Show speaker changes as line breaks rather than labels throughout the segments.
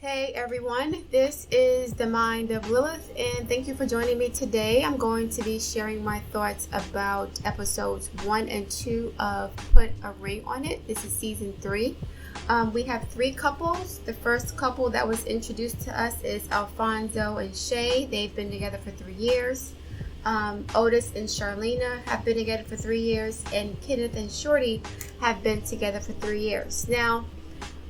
Hey everyone, this is the Mind of Lilith, and thank you for joining me today. I'm going to be sharing my thoughts about episodes 1 and 2 of Put a Ring on It. This is season 3. We have 3 couples. The first couple that was introduced to us is Alphonso and Shay. They've been together for 3 years. Otis and Charlana have been together for 3 years, and Kenneth and Shorty have been together for 3 years. Now,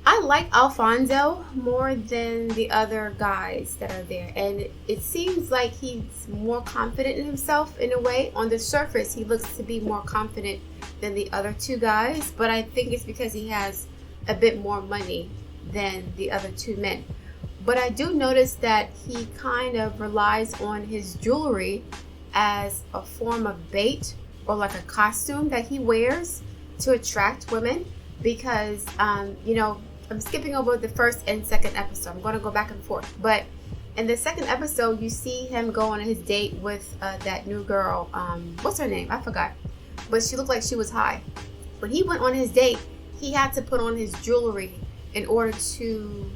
I like Alphonso more than the other guys that are there, and it seems like he's more confident in himself in a way. On the surface, he looks to be more confident than the other 2 guys, but I think it's because he has a bit more money than the other 2 men. But I do notice that he kind of relies on his jewelry as a form of bait or like a costume that he wears to attract women because, I'm skipping over the first and second episode. I'm going to go back and forth. But in the second episode, you see him go on his date with that new girl. What's her name? I forgot. But she looked like she was high. When he went on his date, he had to put on his jewelry in order to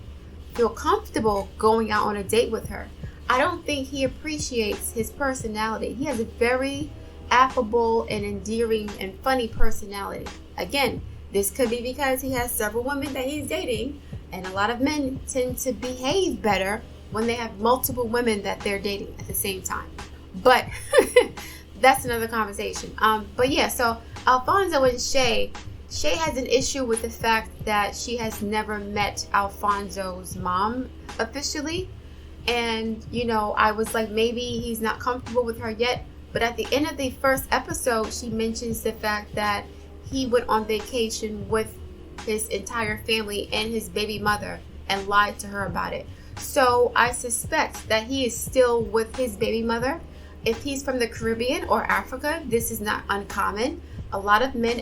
feel comfortable going out on a date with her. I don't think he appreciates his personality. He has a very affable and endearing and funny personality. Again, this could be because he has several women that he's dating, and a lot of men tend to behave better when they have multiple women that they're dating at the same time. But that's another conversation. So Alphonso and Shay has an issue with the fact that she has never met Alfonso's mom officially. And, I was like, maybe he's not comfortable with her yet. But at the end of the first episode, she mentions the fact that he went on vacation with his entire family and his baby mother and lied to her about it. So I suspect that he is still with his baby mother. If he's from the Caribbean or Africa, this is not uncommon. A lot of men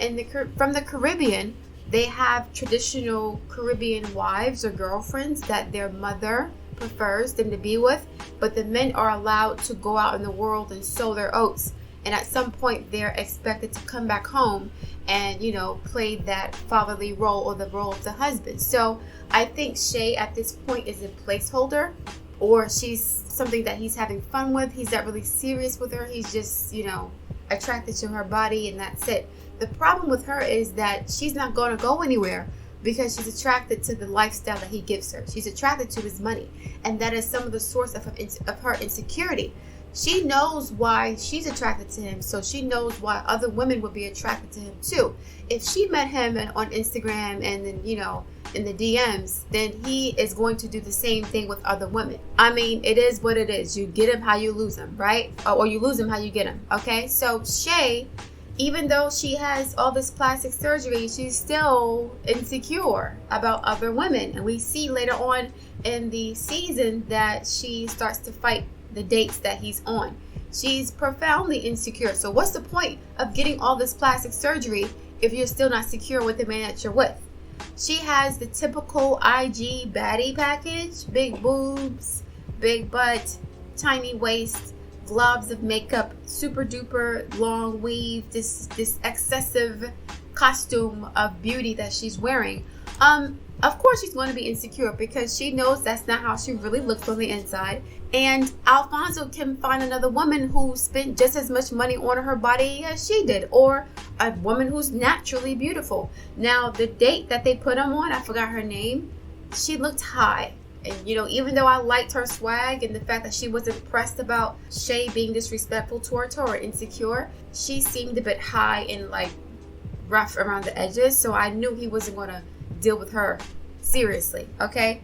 from the Caribbean, they have traditional Caribbean wives or girlfriends that their mother prefers them to be with, but the men are allowed to go out in the world and sow their oats. And at some point, they're expected to come back home and, play that fatherly role or the role of the husband. So I think Shay at this point is a placeholder, or she's something that he's having fun with. He's not really serious with her. He's just, attracted to her body, and that's it. The problem with her is that she's not going to go anywhere because she's attracted to the lifestyle that he gives her. She's attracted to his money, and that is some of the source of her insecurity. She knows why she's attracted to him, so she knows why other women would be attracted to him too. If she met him on Instagram and then, in the DMs, then he is going to do the same thing with other women. I mean, it is what it is. You get him how you lose him, right? Or you lose him how you get him, okay? So Shay, even though she has all this plastic surgery, she's still insecure about other women. And we see later on in the season that she starts to fight the dates that he's on. She's profoundly insecure. So what's the point of getting all this plastic surgery if you're still not secure with the man that you're with? She has the typical IG baddie package: big boobs, big butt, tiny waist, globs of makeup, super duper long weave, this excessive costume of beauty that she's wearing. Of course she's going to be insecure because she knows that's not how she really looks on the inside. And Alphonso can find another woman who spent just as much money on her body as she did, or a woman who's naturally beautiful. Now, the date that they put him on, I forgot her name, she looked high. And, even though I liked her swag and the fact that she wasn't pressed about Shay being disrespectful towards her or insecure, she seemed a bit high and rough around the edges. So I knew he wasn't going to deal with her seriously, okay?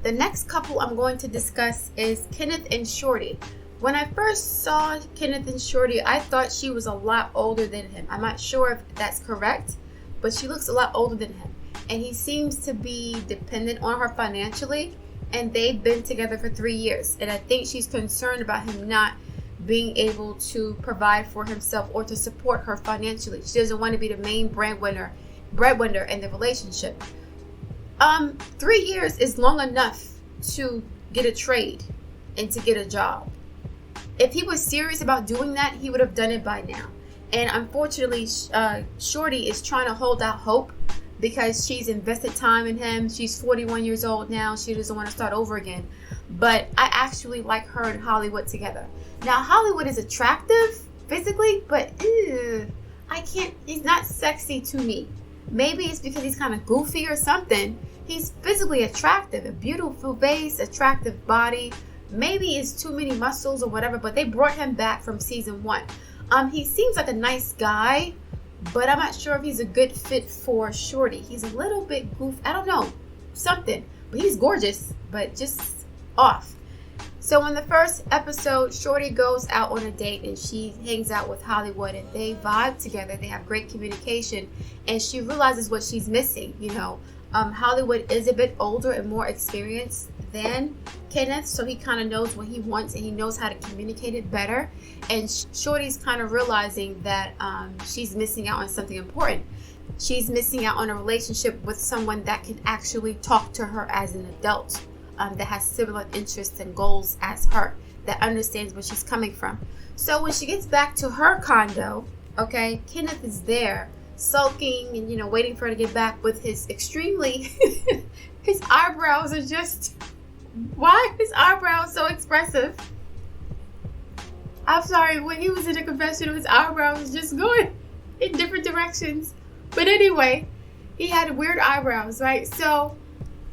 The next couple I'm going to discuss is Kenneth and Shorty. When I first saw Kenneth and Shorty, I thought she was a lot older than him. I'm not sure if that's correct, but she looks a lot older than him. And he seems to be dependent on her financially, and they've been together for 3 years. And I think she's concerned about him not being able to provide for himself or to support her financially. She doesn't want to be the main breadwinner in the relationship. 3 years is long enough to get a trade and to get a job. If he was serious about doing that, he would have done it by now. And unfortunately, Shorty is trying to hold out hope because she's invested time in him. She's 41 years old now. She doesn't want to start over again. But I actually like her and Hollywood together. Now, Hollywood is attractive physically, but I can't, he's not sexy to me. Maybe it's because he's kind of goofy or something. He's physically attractive, a beautiful face, attractive body. Maybe it's too many muscles or whatever, but they brought him back from season 1. He seems like a nice guy, but I'm not sure if he's a good fit for Shorty. He's a little bit goofy. I don't know, something. But he's gorgeous, but just off. So in the first episode, Shorty goes out on a date and she hangs out with Hollywood and they vibe together. They have great communication and she realizes what she's missing. You know, Hollywood is a bit older and more experienced than Kenneth, so he kind of knows what he wants and he knows how to communicate it better. And Shorty's kind of realizing that she's missing out on something important. She's missing out on a relationship with someone that can actually talk to her as an adult, that has similar interests and goals as her, that understands where she's coming from. So when she gets back to her condo, okay, Kenneth is there sulking and, you know, waiting for her to get back with his extremely his eyebrows are just, why are his eyebrows so expressive? I'm sorry, when he was in the confessional, his eyebrows was just going in different directions. But anyway, he had weird eyebrows, right? So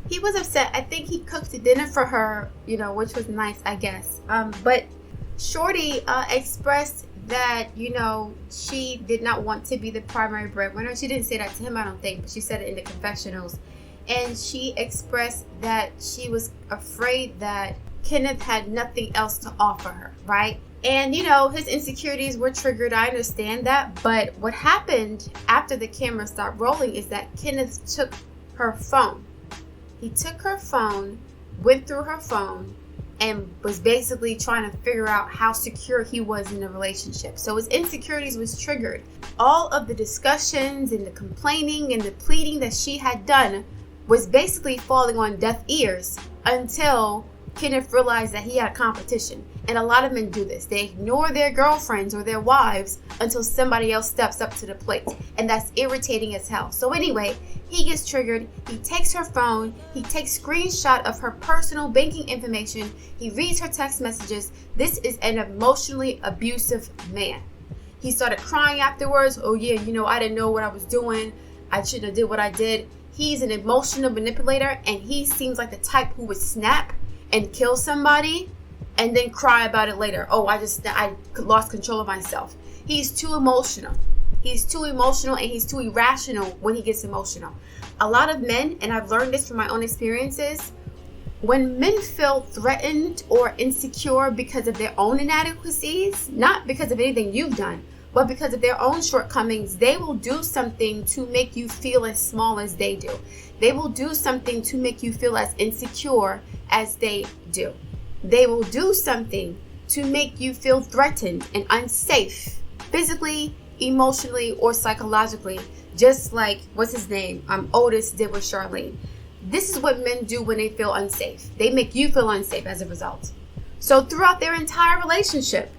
he was upset. I think he cooked dinner for her, you know, which was nice, I guess. But Shorty expressed that, you know, she did not want to be the primary breadwinner. She didn't say that to him, I don't think, but she said it in the confessionals. And she expressed that she was afraid that Kenneth had nothing else to offer her, right? And, you know, his insecurities were triggered. I understand that. But what happened after the camera stopped rolling is that Kenneth took her phone. He took her phone, went through her phone, and was basically trying to figure out how secure he was in the relationship. So his insecurities was triggered. All of the discussions and the complaining and the pleading that she had done was basically falling on deaf ears until Kenneth realized that he had competition. And a lot of men do this. They ignore their girlfriends or their wives until somebody else steps up to the plate. And that's irritating as hell. So anyway, he gets triggered. He takes her phone. He takes screenshot of her personal banking information. He reads her text messages. This is an emotionally abusive man. He started crying afterwards. Oh yeah, you know, I didn't know what I was doing. I shouldn't have did what I did. He's an emotional manipulator, and he seems like the type who would snap and kill somebody and then cry about it later. Oh, I lost control of myself. He's too emotional. He's too emotional and he's too irrational when he gets emotional. A lot of men, and I've learned this from my own experiences, when men feel threatened or insecure because of their own inadequacies, not because of anything you've done, but because of their own shortcomings, they will do something to make you feel as small as they do. They will do something to make you feel as insecure as they do. They will do something to make you feel threatened and unsafe, physically, emotionally, or psychologically, just like, what's his name? Otis did with Charlana. This is what men do when they feel unsafe. They make you feel unsafe as a result. So throughout their entire relationship,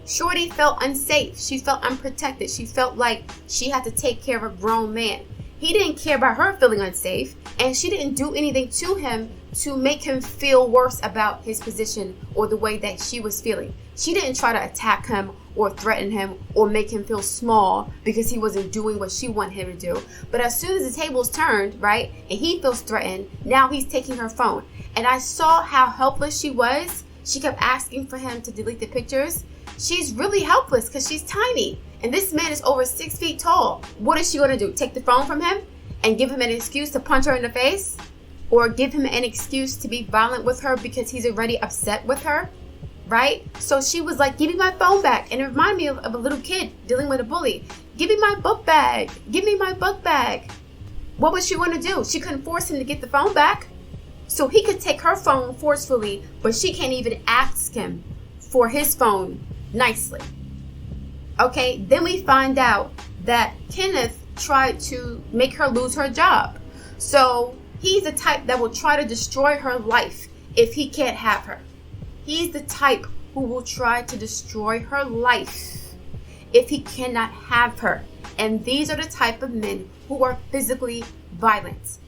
Shorty felt unsafe. She felt unprotected. She felt like she had to take care of a grown man. He didn't care about her feeling unsafe, and she didn't do anything to him to make him feel worse about his position or the way that she was feeling. She didn't try to attack him or threaten him or make him feel small because he wasn't doing what she wanted him to do. But as soon as the tables turned, right, and he feels threatened, now he's taking her phone. And I saw how helpless she was. She kept asking for him to delete the pictures. She's really helpless because she's tiny. And this man is over 6 feet tall. What is she going to do? Take the phone from him and give him an excuse to punch her in the face? Or give him an excuse to be violent with her because he's already upset with her? Right? So she was like, give me my phone back. And it reminded me of a little kid dealing with a bully. Give me my book bag. Give me my book bag. What was she going to do? She couldn't force him to get the phone back. So he could take her phone forcefully, but she can't even ask him for his phone nicely. Okay, then we find out that Kenneth tried to make her lose her job. So he's the type that will try to destroy her life if he can't have her. He's the type who will try to destroy her life if he cannot have her. And these are the type of men who are physically violence.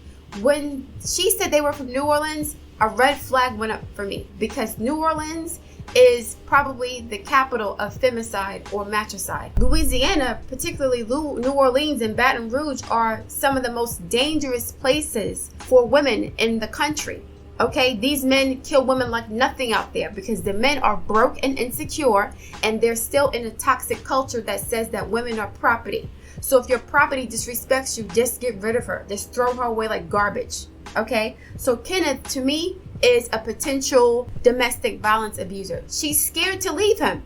When she said they were from New Orleans, a red flag went up for me, because New Orleans is probably the capital of femicide or matricide. Louisiana, particularly New Orleans and Baton Rouge, are some of the most dangerous places for women in the country. Okay, these men kill women like nothing out there because the men are broke and insecure, and they're still in a toxic culture that says that women are property. So if your property disrespects you, just get rid of her. Just throw her away like garbage. Okay, so Kenneth, to me, is a potential domestic violence abuser. She's scared to leave him.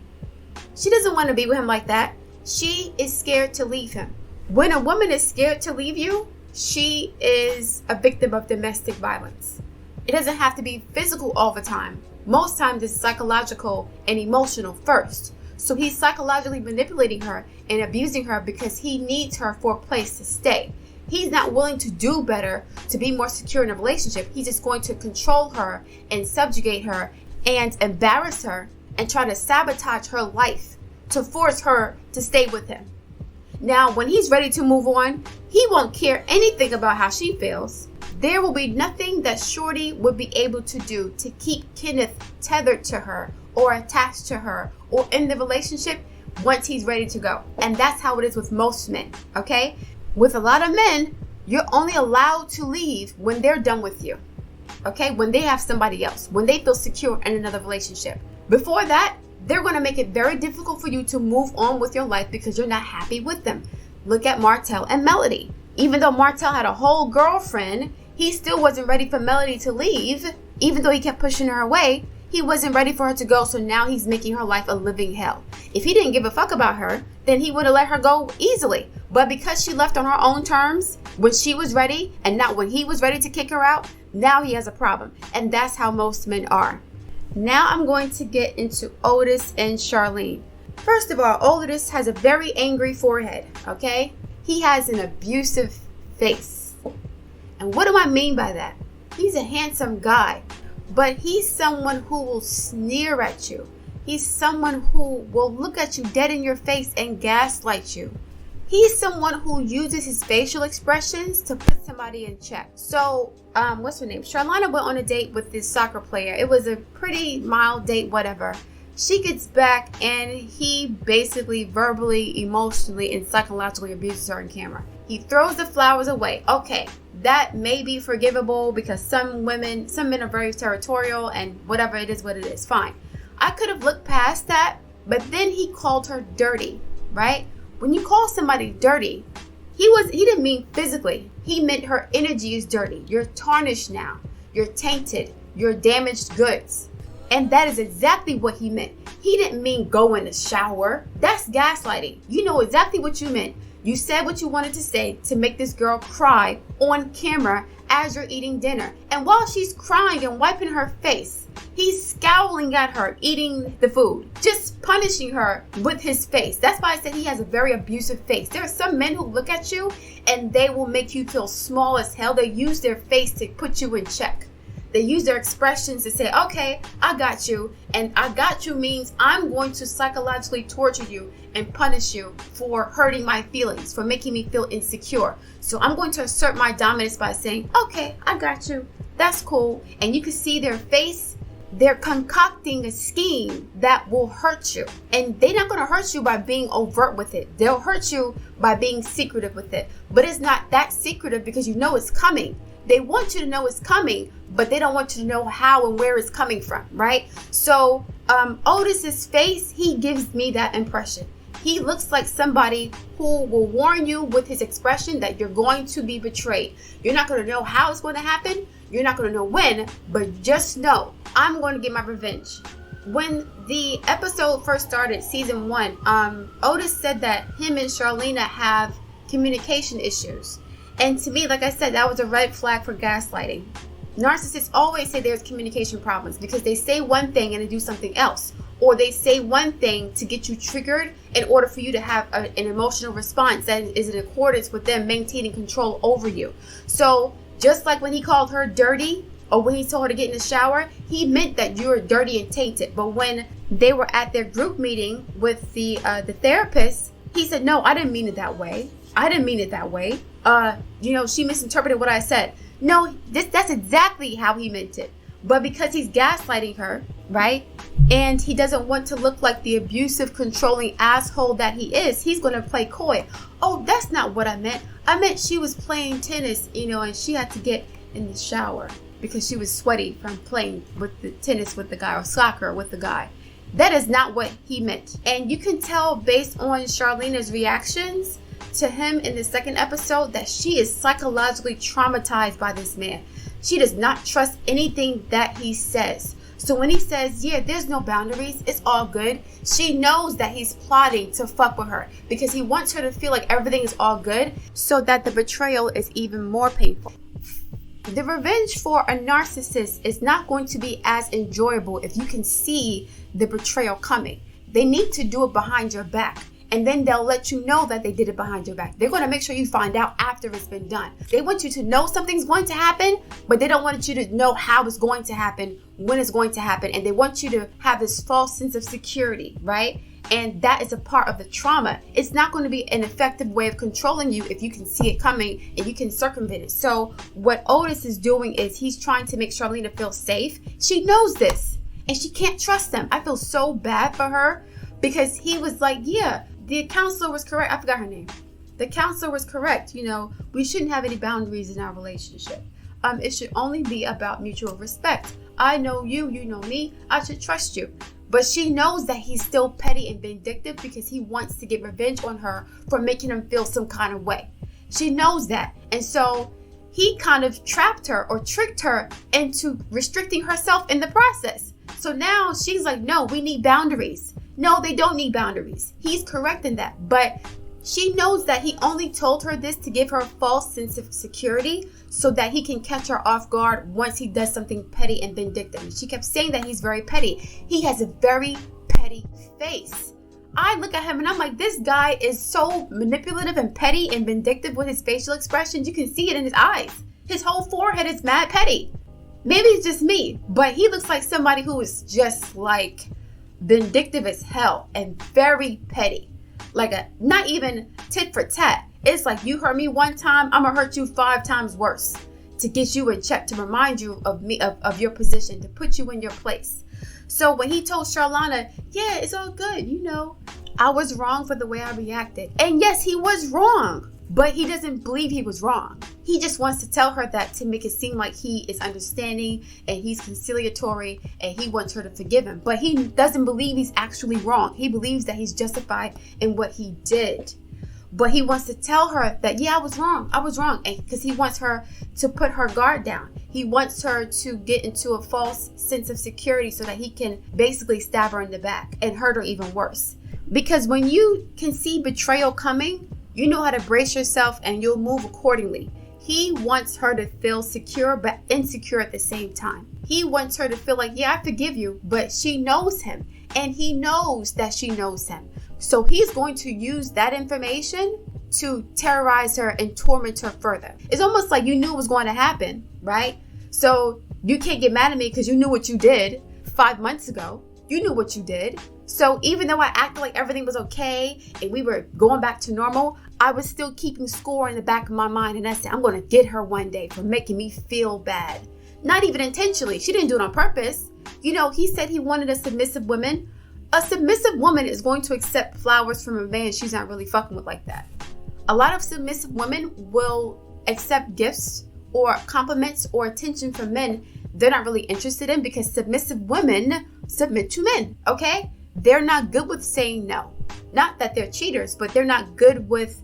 She doesn't want to be with him like that. She is scared to leave him. When a woman is scared to leave you, she is a victim of domestic violence. It doesn't have to be physical all the time. Most times it's psychological and emotional first. So he's psychologically manipulating her and abusing her because he needs her for a place to stay. He's not willing to do better to be more secure in a relationship. He's just going to control her and subjugate her and embarrass her and try to sabotage her life to force her to stay with him. Now, when he's ready to move on, he won't care anything about how she feels. There will be nothing that Shorty would be able to do to keep Kenneth tethered to her or attached to her or in the relationship once he's ready to go. And that's how it is with most men, okay? With a lot of men, you're only allowed to leave when they're done with you, okay? When they have somebody else, when they feel secure in another relationship. Before that, they're going to make it very difficult for you to move on with your life because you're not happy with them. Look at Martell and Melody. Even though Martell had a whole girlfriend, he still wasn't ready for Melody to leave. Even though he kept pushing her away, he wasn't ready for her to go, so now he's making her life a living hell. If he didn't give a fuck about her, then he would have let her go easily. But because she left on her own terms, when she was ready, and not when he was ready to kick her out, now he has a problem. And that's how most men are. Now I'm going to get into Otis and Charlene. First of all, Otis has a very angry forehead, okay? He has an abusive face. And what do I mean by that? He's a handsome guy, but he's someone who will sneer at you. He's someone who will look at you dead in your face and gaslight you. He's someone who uses his facial expressions to put somebody in check. So, what's her name? Charlana went on a date with this soccer player. It was a pretty mild date, whatever. She gets back and he basically verbally, emotionally, and psychologically abuses her on camera. He throws the flowers away. Okay, that may be forgivable because some men are very territorial and whatever it is, what it is, fine. I could have looked past that, but then he called her dirty, right? When you call somebody dirty, he didn't mean physically. He meant her energy is dirty. You're tarnished now. You're tainted. You're damaged goods. And that is exactly what he meant. He didn't mean go in the shower. That's gaslighting. You know exactly what you meant. You said what you wanted to say to make this girl cry on camera as you're eating dinner. And while she's crying and wiping her face, he's scowling at her, eating the food, just punishing her with his face. That's why I said he has a very abusive face. There are some men who look at you and they will make you feel small as hell. They use their face to put you in check. They use their expressions to say, okay, I got you. And I got you means I'm going to psychologically torture you and punish you for hurting my feelings, for making me feel insecure. So I'm going to assert my dominance by saying, okay, I got you. That's cool. And you can see their face. They're concocting a scheme that will hurt you. And they're not going to hurt you by being overt with it. They'll hurt you by being secretive with it. But it's not that secretive because you know it's coming. They want you to know it's coming, but they don't want you to know how and where it's coming from, right? So Otis's face, he gives me that impression. He looks like somebody who will warn you with his expression that you're going to be betrayed. You're not going to know how it's going to happen. You're not going to know when, but just know I'm going to get my revenge. When the episode first started, season 1, Otis said that him and Charlana have communication issues. And to me, like I said, that was a red flag for gaslighting. Narcissists always say there's communication problems because they say one thing and they do something else. Or they say one thing to get you triggered in order for you to have an emotional response that is in accordance with them maintaining control over you. So just like when he called her dirty or when he told her to get in the shower, he meant that you were dirty and tainted. But when they were at their group meeting with the therapist, he said, no, I didn't mean it that way. I didn't mean it that way. She misinterpreted what I said. No, that's exactly how he meant it. But because he's gaslighting her, right? And he doesn't want to look like the abusive, controlling asshole that he is, he's going to play coy. Oh, that's not what I meant. I meant she was playing tennis, and she had to get in the shower because she was sweaty from playing with the tennis with the guy, or soccer with the guy. That is not what he meant. And you can tell based on Charlana's reactions to him in the second episode that she is psychologically traumatized by this man. She does not trust anything that he says. So when he says, yeah, there's no boundaries, it's all good, she knows that he's plotting to fuck with her because he wants her to feel like everything is all good so that the betrayal is even more painful. The revenge for a narcissist is not going to be as enjoyable if you can see the betrayal coming. They need to do it behind your back. And then they'll let you know that they did it behind your back. They're going to make sure you find out after it's been done. They want you to know something's going to happen, but they don't want you to know how it's going to happen, when it's going to happen. And they want you to have this false sense of security, right? And that is a part of the trauma. It's not going to be an effective way of controlling you if you can see it coming and you can circumvent it. So what Otis is doing is he's trying to make Charlana feel safe. She knows this and she can't trust him. I feel so bad for her because he was like, yeah, the counselor was correct. I forgot her name. The counselor was correct. We shouldn't have any boundaries in our relationship. It should only be about mutual respect. I know you, you know me. I should trust you. But she knows that he's still petty and vindictive because he wants to get revenge on her for making him feel some kind of way. She knows that. And so he kind of trapped her or tricked her into restricting herself in the process. So now she's like, no, we need boundaries. No, they don't need boundaries. He's correct in that. But she knows that he only told her this to give her a false sense of security so that he can catch her off guard once he does something petty and vindictive. She kept saying that he's very petty. He has a very petty face. I look at him and I'm like, this guy is so manipulative and petty and vindictive with his facial expressions. You can see it in his eyes. His whole forehead is mad petty. Maybe it's just me, but he looks like somebody who is just like vindictive as hell and very petty. Like a not even tit for tat. It's like you hurt me one time, I'm gonna hurt you 5 times worse to get you in check, to remind you of me, of your position, to put you in your place. So when he told Charlana, yeah, it's all good, I was wrong for the way I reacted. And yes, he was wrong, but he doesn't believe he was wrong. He just wants to tell her that to make it seem like he is understanding and he's conciliatory and he wants her to forgive him. But he doesn't believe he's actually wrong. He believes that he's justified in what he did. But he wants to tell her that, yeah, I was wrong. Because he wants her to put her guard down. He wants her to get into a false sense of security so that he can basically stab her in the back and hurt her even worse. Because when you can see betrayal coming, you know how to brace yourself and you'll move accordingly. He wants her to feel secure but insecure at the same time. He wants her to feel like, yeah, I forgive you, but she knows him and he knows that she knows him. So he's going to use that information to terrorize her and torment her further. It's almost like you knew it was going to happen, right? So you can't get mad at me because you knew what you did 5 months ago. You knew what you did. So even though I acted like everything was okay and we were going back to normal, I was still keeping score in the back of my mind. And I said, I'm going to get her one day for making me feel bad. Not even intentionally. She didn't do it on purpose. He said he wanted a submissive woman. A submissive woman is going to accept flowers from a man she's not really fucking with like that. A lot of submissive women will accept gifts or compliments or attention from men they're not really interested in because submissive women submit to men, okay? They're not good with saying no. Not that they're cheaters, but they're not good with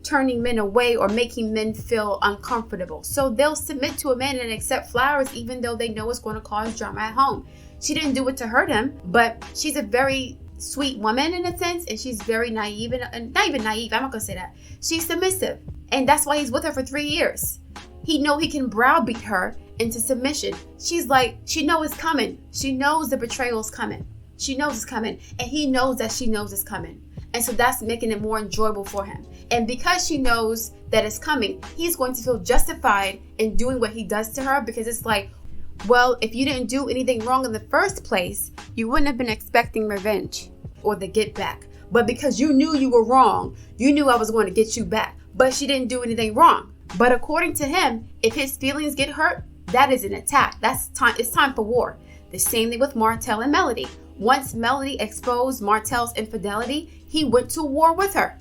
turning men away or making men feel uncomfortable. So they'll submit to a man and accept flowers even though they know it's going to cause drama at home. She didn't do it to hurt him, but she's a very sweet woman in a sense, and she's very naive, and not even naive, I'm not going to say that. She's submissive, and that's why he's with her for 3 years. He know he can browbeat her into submission. She's like, she knows it's coming. She knows the betrayal is coming. She knows it's coming, and he knows that she knows it's coming. And so that's making it more enjoyable for him. And because she knows that it's coming, he's going to feel justified in doing what he does to her because it's like, well, if you didn't do anything wrong in the first place, you wouldn't have been expecting revenge or the get back. But because you knew you were wrong, you knew I was going to get you back. but she didn't do anything wrong. But according to him, if his feelings get hurt, that is an attack. It's time for war. The same thing with Martell and Melody. Once Melody exposed Martell's infidelity, he went to war with her.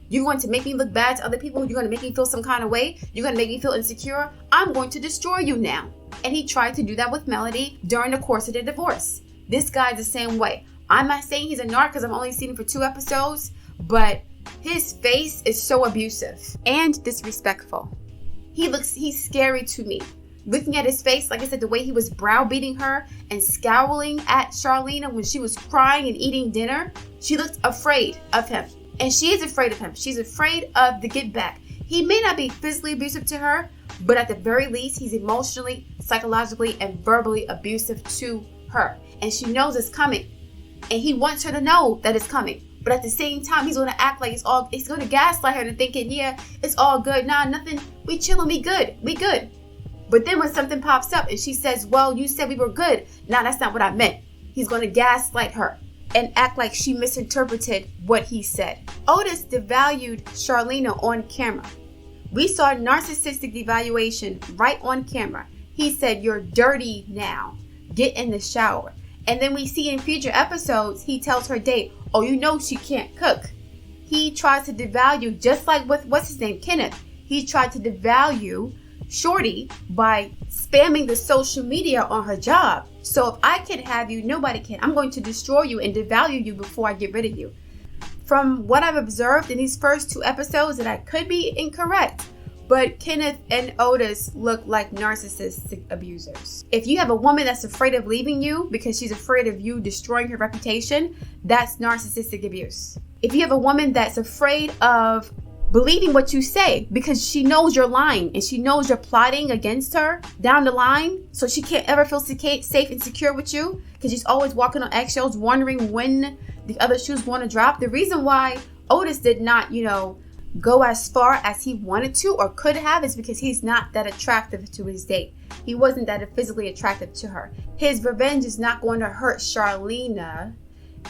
You're going to make me look bad to other people? You're going to make me feel some kind of way? You're going to make me feel insecure? I'm going to destroy you now. And he tried to do that with Melody during the course of their divorce. This guy's the same way. I'm not saying he's a narc because I've only seen him for 2 episodes, but his face is so abusive and disrespectful. He's scary to me. Looking at his face, like I said, the way he was browbeating her and scowling at Charlana when she was crying and eating dinner, she looked afraid of him. And she is afraid of him. She's afraid of the get back. He may not be physically abusive to her, but at the very least, he's emotionally, psychologically, and verbally abusive to her. And she knows it's coming. And he wants her to know that it's coming. But at the same time, he's going to act like he's going to gaslight her into thinking, yeah, it's all good. Nah, nothing. We chilling. We good. But then when something pops up and she says, well, you said we were good. Nah, that's not what I meant. He's going to gaslight her and act like she misinterpreted what he said. Otis devalued Charlana on camera. We saw narcissistic devaluation right on camera. He said, you're dirty now. Get in the shower. And then we see in future episodes, he tells her date, oh, you know she can't cook. He tries to devalue, just like with, what's his name, Kenneth. He tried to devalue Shorty by spamming the social media on her job. So if I can have you, nobody can. I'm going to destroy you and devalue you before I get rid of you. From what I've observed in these first 2 episodes, and I could be incorrect, but Kenneth and Otis look like narcissistic abusers. If you have a woman that's afraid of leaving you because she's afraid of you destroying her reputation, that's narcissistic abuse. If you have a woman that's afraid of believing what you say because she knows you're lying and she knows you're plotting against her down the line, so she can't ever feel safe and secure with you because she's always walking on eggshells, wondering when the other shoes want to drop. The reason why Otis did not, go as far as he wanted to or could have is because he's not that attractive to his date. He wasn't that physically attractive to her. His revenge is not going to hurt Charlana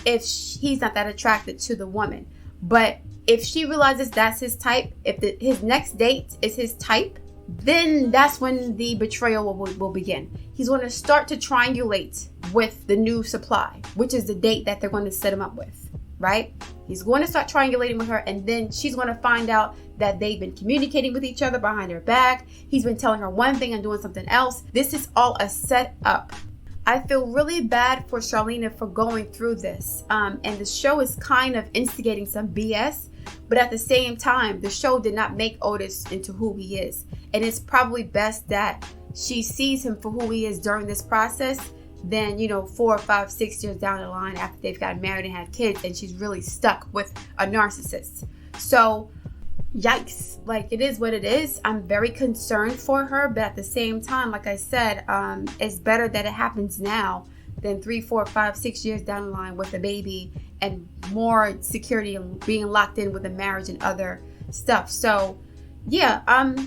if he's not that attracted to the woman. But if she realizes that's his type, if his next date is his type, then that's when the betrayal will begin. He's going to start to triangulate with the new supply, which is the date that they're going to set him up with, right? He's going to start triangulating with her, and then she's going to find out that they've been communicating with each other behind her back. He's been telling her one thing and doing something else. This is all a setup. I feel really bad for Charlana for going through this. And the show is kind of instigating some BS. But at the same time, the show did not make Otis into who he is. And it's probably best that she sees him for who he is during this process than, 4, 5, 6 years down the line after they've gotten married and had kids and she's really stuck with a narcissist. So, yikes. Like, it is what it is. I'm very concerned for her, but at the same time, like I said, it's better that it happens now than 3, 4, 5, 6 years down the line with a baby and more security and being locked in with a marriage and other stuff. So, yeah,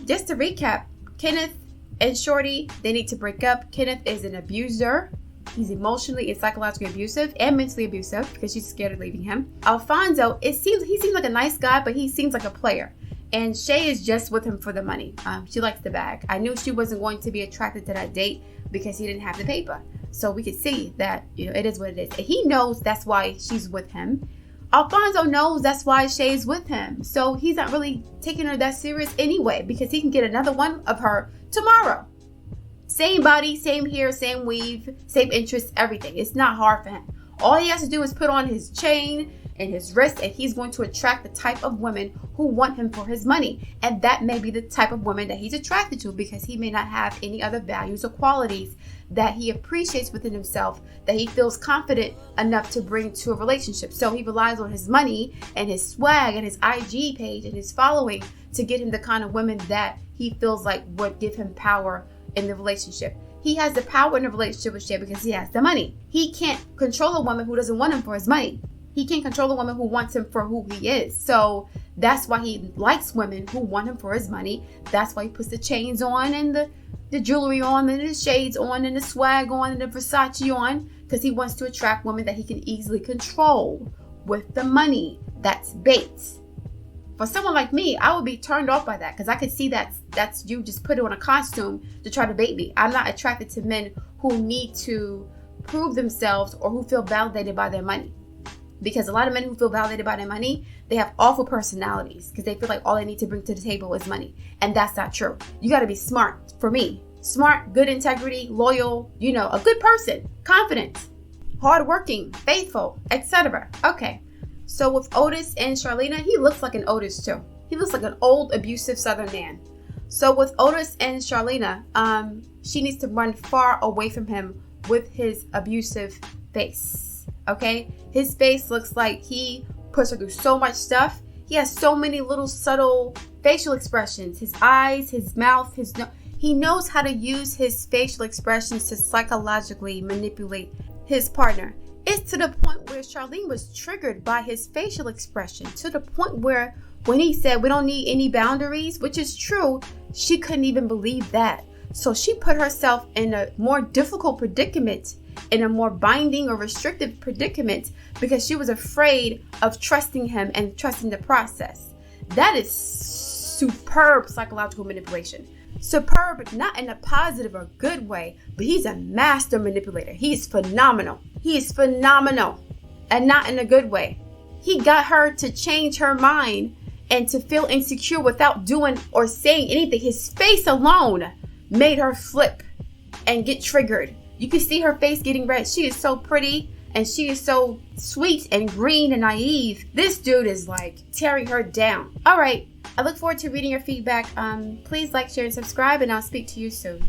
just to recap, Kenneth and Shorty, they need to break up. Kenneth is an abuser. He's emotionally and psychologically abusive and mentally abusive because she's scared of leaving him. Alphonso, he seems like a nice guy, but he seems like a player. And Shay is just with him for the money. She likes the bag. I knew she wasn't going to be attracted to that date because he didn't have the paper. So we could see that, it is what it is. And he knows that's why she's with him. Alphonso knows that's why Shay's with him. So he's not really taking her that serious anyway because he can get another one of her tomorrow. Same body, same hair, same weave, same interests, everything. It's not hard for him. All he has to do is put on his chain and his wrist, and he's going to attract the type of women who want him for his money. And that may be the type of woman that he's attracted to because he may not have any other values or qualities that he appreciates within himself that he feels confident enough to bring to a relationship. So he relies on his money and his swag and his IG page and his following to get him the kind of women that he feels like would give him power in the relationship. He has the power in the relationship with Shay because he has the money. He can't control a woman who doesn't want him for his money. He can't control a woman who wants him for who he is. So that's why he likes women who want him for his money. That's why he puts the chains on and the jewelry on and the shades on and the swag on and the Versace on, because he wants to attract women that he can easily control with the money. That's bait. For someone like me, I would be turned off by that because I could see that's you just put on a costume to try to bait me. I'm not attracted to men who need to prove themselves or who feel validated by their money. Because a lot of men who feel validated by their money, they have awful personalities because they feel like all they need to bring to the table is money. And that's not true. You got to be smart. For me, smart, good integrity, loyal, a good person, confident, hardworking, faithful, etc. Okay. So with Otis and Charlana, he looks like an Otis too. He looks like an old, abusive Southern man. So with Otis and Charlana, she needs to run far away from him with his abusive face. Okay? His face looks like he puts her through so much stuff. He has so many little subtle facial expressions. His eyes, his mouth, his nose. He knows how to use his facial expressions to psychologically manipulate his partner. It's to the point where Charlene was triggered by his facial expression, to the point where when he said we don't need any boundaries, which is true, she couldn't even believe that. So she put herself in a more difficult predicament, in a more binding or restrictive predicament, because she was afraid of trusting him and trusting the process. That is superb psychological manipulation. Superb, not in a positive or good way, but he's a master manipulator. He's phenomenal. He is phenomenal, and not in a good way. He got her to change her mind and to feel insecure without doing or saying anything. His face alone made her flip and get triggered. You can see her face getting red. She is so pretty and she is so sweet and green and naive. This dude is like tearing her down. All right. I look forward to reading your feedback. Please like, share, and subscribe, and I'll speak to you soon.